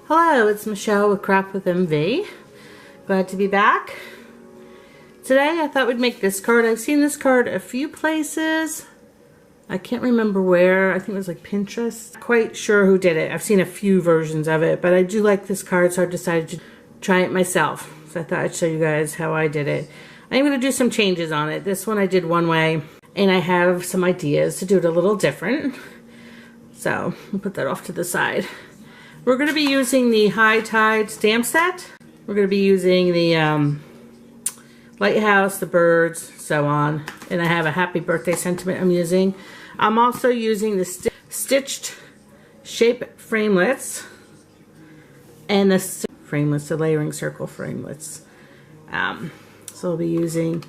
Hello, it's Michelle with Craft with MV. Glad to be back. Today I thought we'd make this card. I've seen this card a few places. I can't remember where. I think it was like Pinterest. Not quite sure who did it. I've seen a few versions of it, but I do like this card, so I decided to try it myself. So I thought I'd show you guys how I did it. I'm going to do some changes on it. This one I did one way, and I have some ideas to do it a little different. So I'll put that off to the side. We're going to be using the High Tide stamp set. We're going to be using the Lighthouse, the birds, so on. And I have a happy birthday sentiment I'm using. I'm also using the stitched shape framelits and the framelits, the layering circle framelits. So I'll be using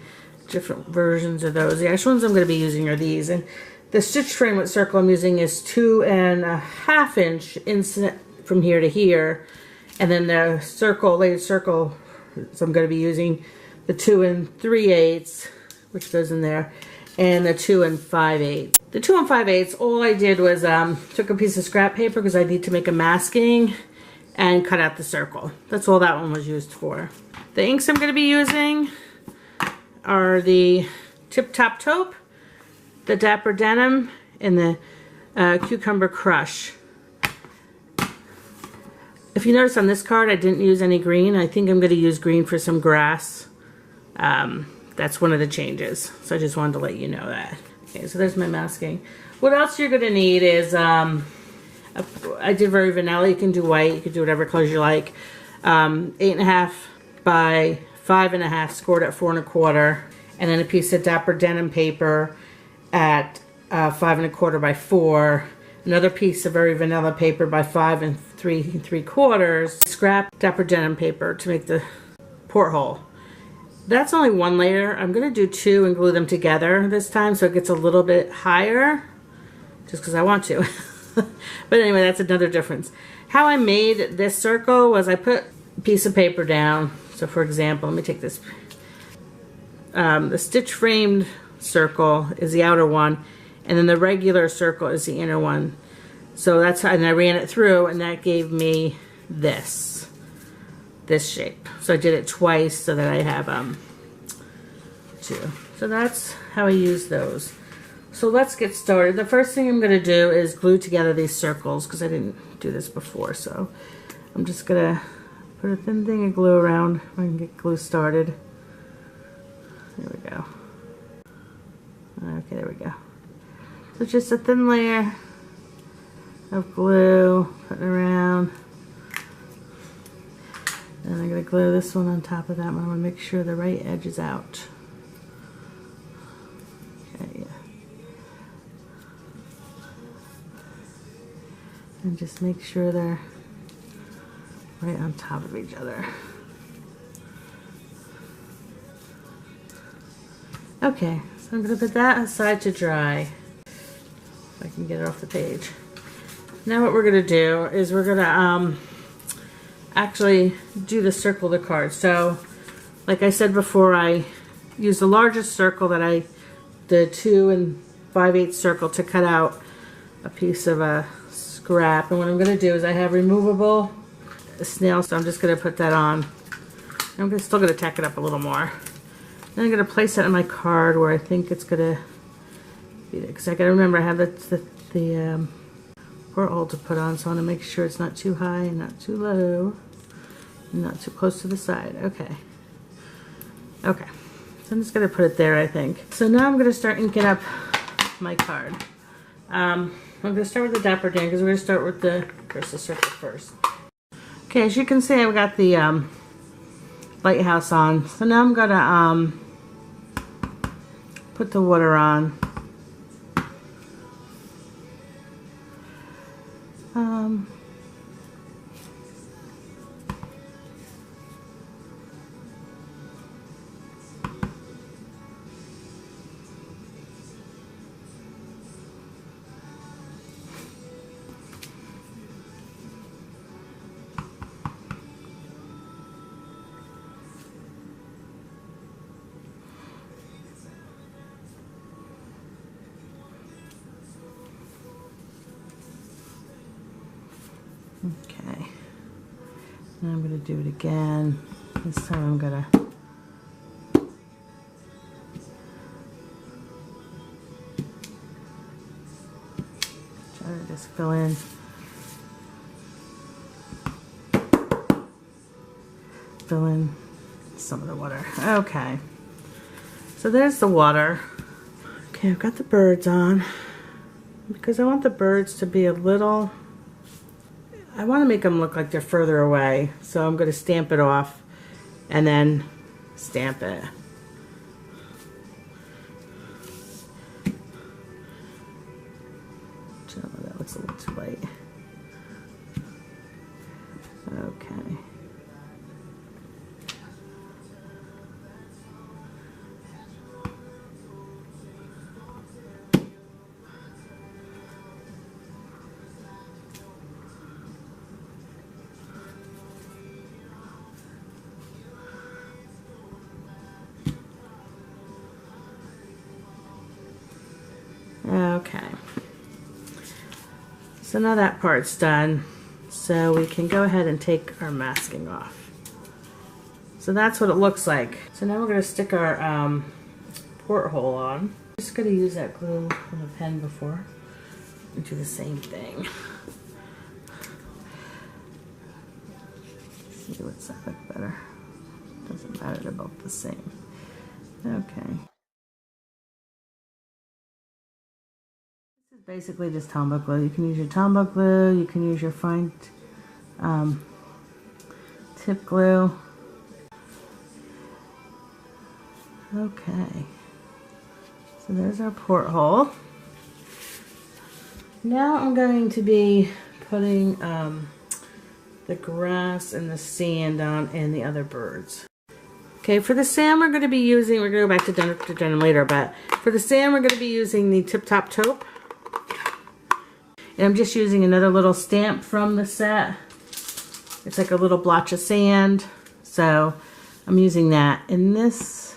different versions of those. The actual ones I'm going to be using are these. And the stitched framelit circle I'm using is 2.5 inch from here to here, and then the circle, layered circle, so I'm going to be using the 2 3/8, which goes in there, and the 2 5/8. The 2 5/8, all I did was took a piece of scrap paper because I need to make a masking and cut out the circle. That's all that one was used for. The inks I'm going to be using are the Tip Top Taupe, the Dapper Denim, and the Cucumber Crush. If you notice on this card, I didn't use any green. I think I'm going to use green for some grass. That's one of the changes. So I just wanted to let you know that. Okay, so there's my masking. What else you're going to need is, I did very vanilla. You can do white. You can do whatever colors you like. 8.5 by 5.5 scored at 4 1/4. And then a piece of Dapper Denim paper at 5 1/4 by 4. Another piece of very vanilla paper by 5 3 3/4. Scrap Dapper Denim paper to make the porthole. That's only one layer. I'm going to do 2 and glue them together this time so it gets a little bit higher, just because I want to. But anyway, that's another difference. How I made this circle was I put a piece of paper down. So for example, let me take this. The stitch framed circle is the outer one, and then the regular circle is the inner one. So that's how, and I ran it through, and that gave me this shape. So I did it twice so that I have 2. So that's how I use those. So let's get started. The first thing I'm going to do is glue together these circles because I didn't do this before. So I'm just going to put a thin thing of glue around so I can get glue started. There we go. Okay, there we go. So just a thin layer of glue, putting around. And I'm going to glue this one on top of that one. I want to make sure the right edge is out. Okay, yeah. And just make sure they're right on top of each other. Okay, so I'm going to put that aside to dry. If I can get it off the page. Now what we're going to do is we're going to actually do the circle of the card. So like I said before, I used the largest circle that the 2 5/8 circle to cut out a piece of a scrap. And what I'm going to do is I have removable snail, so I'm just going to put that on. I'm still going to tack it up a little more. Then I'm going to place it on my card where I think it's going to be there. Because I got to remember I have the porthole to put on, so I want to make sure it's not too high and not too low and not too close to the side. Okay. Okay. So I'm just going to put it there, I think. So now I'm going to start inking up my card. I'm going to start with the Dapper Denim because we're going to start with the circle first. Okay, as you can see, I've got the Lighthouse on. So now I'm going to put the water on. Okay. And I'm going to do it again. This time I'm going to try to just fill in. Fill in some of the water. Okay. So there's the water. Okay, I've got the birds on because I want the birds to be a little, I want to make them look like they're further away. So I'm going to stamp it off and then stamp it. Oh, that looks a little too light. Okay. Okay, so now that part's done, so we can go ahead and take our masking off. So that's what it looks like. So now we're going to stick our porthole on. I'm just going to use that glue from the pen before and do the same thing. Let's see what's that look better. Doesn't matter, they're both the same. Okay. Basically just Tombow glue. You can use your Tombow glue, you can use your fine tip glue. Okay, so there's our porthole. Now I'm going to be putting the grass and the sand on and the other birds. Okay, for the sand we're going to be using, we're going to go back to Dapper Denim later, but for the sand we're going to be using the Tip Top Taupe. And I'm just using another little stamp from the set. It's like a little blotch of sand. So I'm using that. And this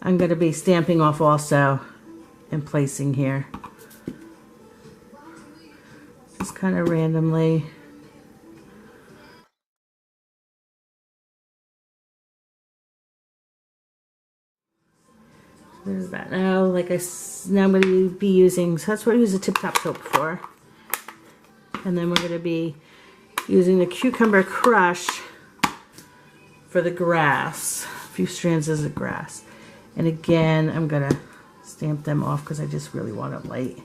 I'm going to be stamping off also and placing here. Just kind of randomly. There's that. Now, now I'm going to be using, so that's what I use the Tip Top Taupe for. And then we're going to be using the Cucumber Crush for the grass. A few strands of the grass. And again, I'm going to stamp them off because I just really want it light.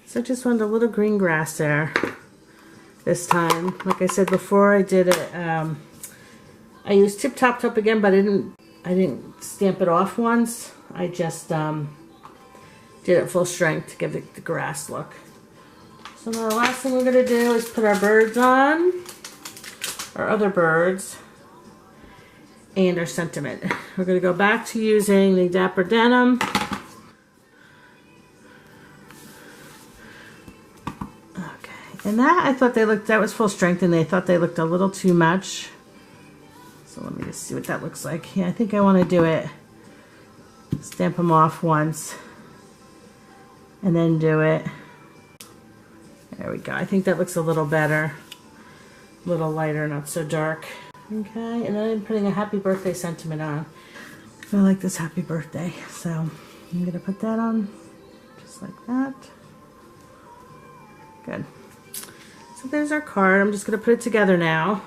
So I just wanted a little green grass there this time. Like I said before, I did it. I used Tip Top Taupe again, but I didn't stamp it off once. I just did it full strength to give it the grass look. So now the last thing we're going to do is put our birds on, our other birds, and our sentiment. We're going to go back to using the Dapper Denim. Okay, and that I thought that was full strength, and they thought they looked a little too much. So let me just see what that looks like. Yeah, I think I want to do it, stamp them off once, and then do it. There we go. I think that looks a little better, a little lighter, not so dark. Okay, and then I'm putting a happy birthday sentiment on. I like this happy birthday, so I'm going to put that on just like that. Good. So there's our card. I'm just going to put it together now.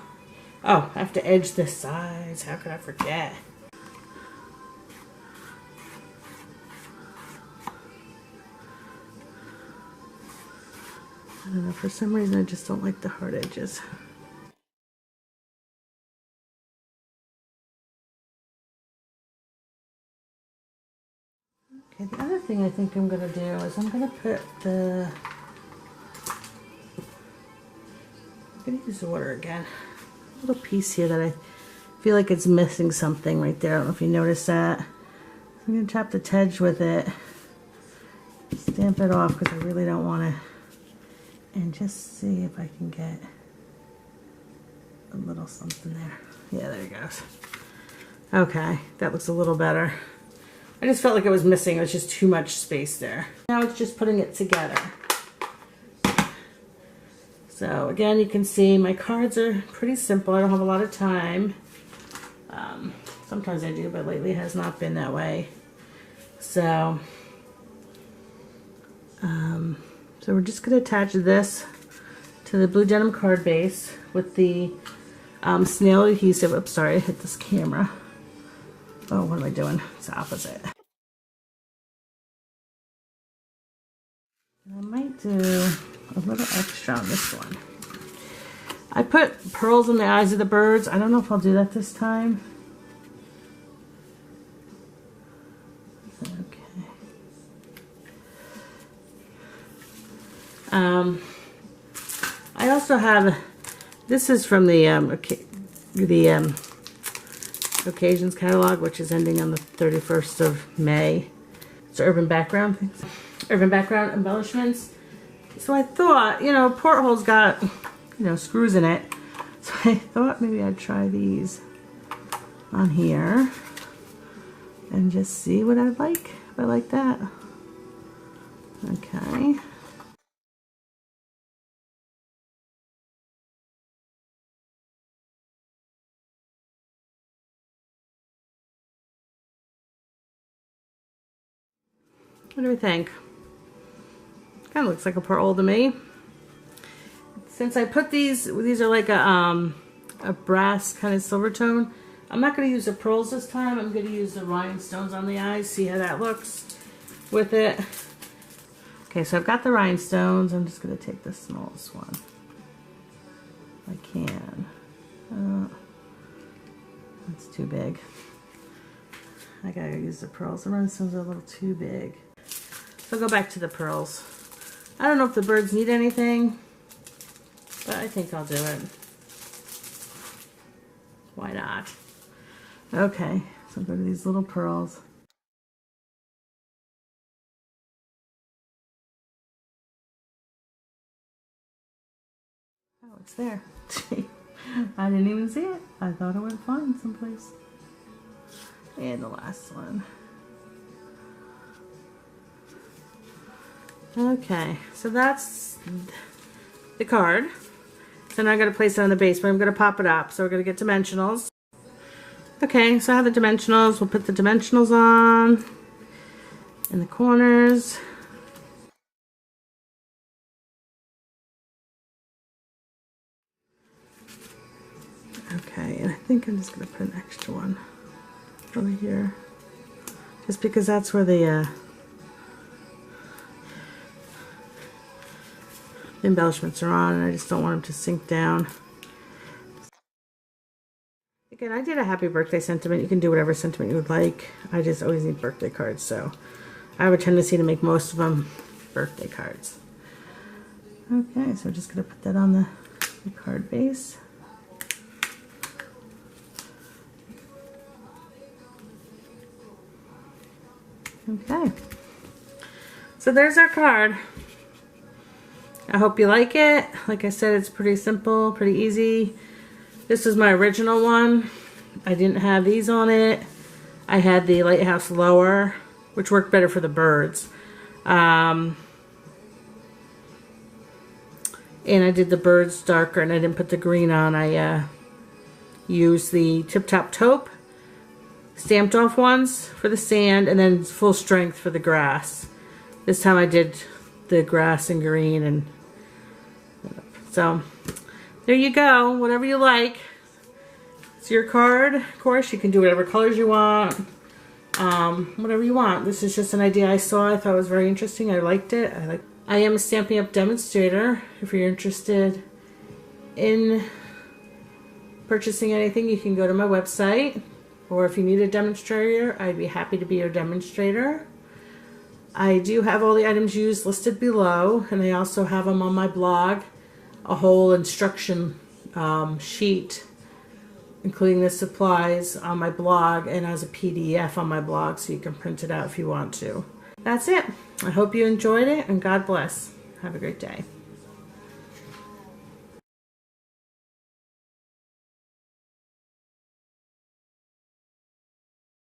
Oh, I have to edge the sides. How could I forget? I don't know, for some reason I just don't like the hard edges. Okay, the other thing I think I'm going to do is I'm going to put the... I'm going to use the water again. A little piece here that I feel like it's missing something right there. I don't know if you noticed that. I'm going to tap the edge with it. Stamp it off because I really don't want to. And just see if I can get a little something there. Yeah, there it goes. Okay, that looks a little better. I just felt like it was missing. It was just too much space there. Now it's just putting it together. So again, you can see my cards are pretty simple. I don't have a lot of time. Sometimes I do, but lately it has not been that way. So, so we're just going to attach this to the blue denim card base with the Snail adhesive. Oops, sorry, I hit this camera. Oh, what am I doing? It's the opposite. I might do a little extra on this one. I put pearls in the eyes of the birds. I don't know if I'll do that this time. Okay. I also have, this is from the Occasions catalog, which is ending on the 31st of May. It's Urban Background Embellishments. So I thought, you know, Porthole's got, you know, screws in it. So I thought maybe I'd try these on here and just see what I'd like, if I like that. Okay. What do we think? Kind of looks like a pearl to me. Since I put these are like a brass kind of silver tone. I'm not going to use the pearls this time. I'm going to use the rhinestones on the eyes. See how that looks with it. Okay, so I've got the rhinestones. I'm just going to take the smallest one. If I can. That's too big. I gotta use the pearls. The rhinestones are a little too big. So I'll go back to the pearls. I don't know if the birds need anything, but I think I'll do it. Why not? Okay, so I'll go to these little pearls. Oh, it's there. I didn't even see it. I thought it went fine someplace. And the last one. Okay, so that's the card. So now I'm going to place it on the base, but I'm going to pop it up. So we're going to get dimensionals. Okay, so I have the dimensionals. We'll put the dimensionals on in the corners. Okay, and I think I'm just going to put an extra one over here. Just because that's where the embellishments are on, and I just don't want them to sink down. Again, I did a happy birthday sentiment. You can do whatever sentiment you would like. I just always need birthday cards, so I have a tendency to make most of them birthday cards. Okay, so I'm just going to put that on the card base. Okay, so there's our card. I hope you like it. Like I said, it's pretty simple, pretty easy. This is my original one. I didn't have these on it. I had the Lighthouse lower, which worked better for the birds. And I did the birds darker, and I didn't put the green on. I used the Tip Top Taupe stamped off ones for the sand, and then full strength for the grass. This time I did the grass and green, and so there you go. Whatever you like. It's your card. Of course, you can do whatever colors you want. Whatever you want. This is just an idea I saw. I thought it was very interesting. I liked it. I am a Stampin' Up! Demonstrator. If you're interested in purchasing anything, you can go to my website. Or if you need a demonstrator, I'd be happy to be your demonstrator. I do have all the items used listed below, and I also have them on my blog, a whole instruction sheet, including the supplies on my blog and as a PDF on my blog, so you can print it out if you want to. That's it. I hope you enjoyed it, and God bless. Have a great day.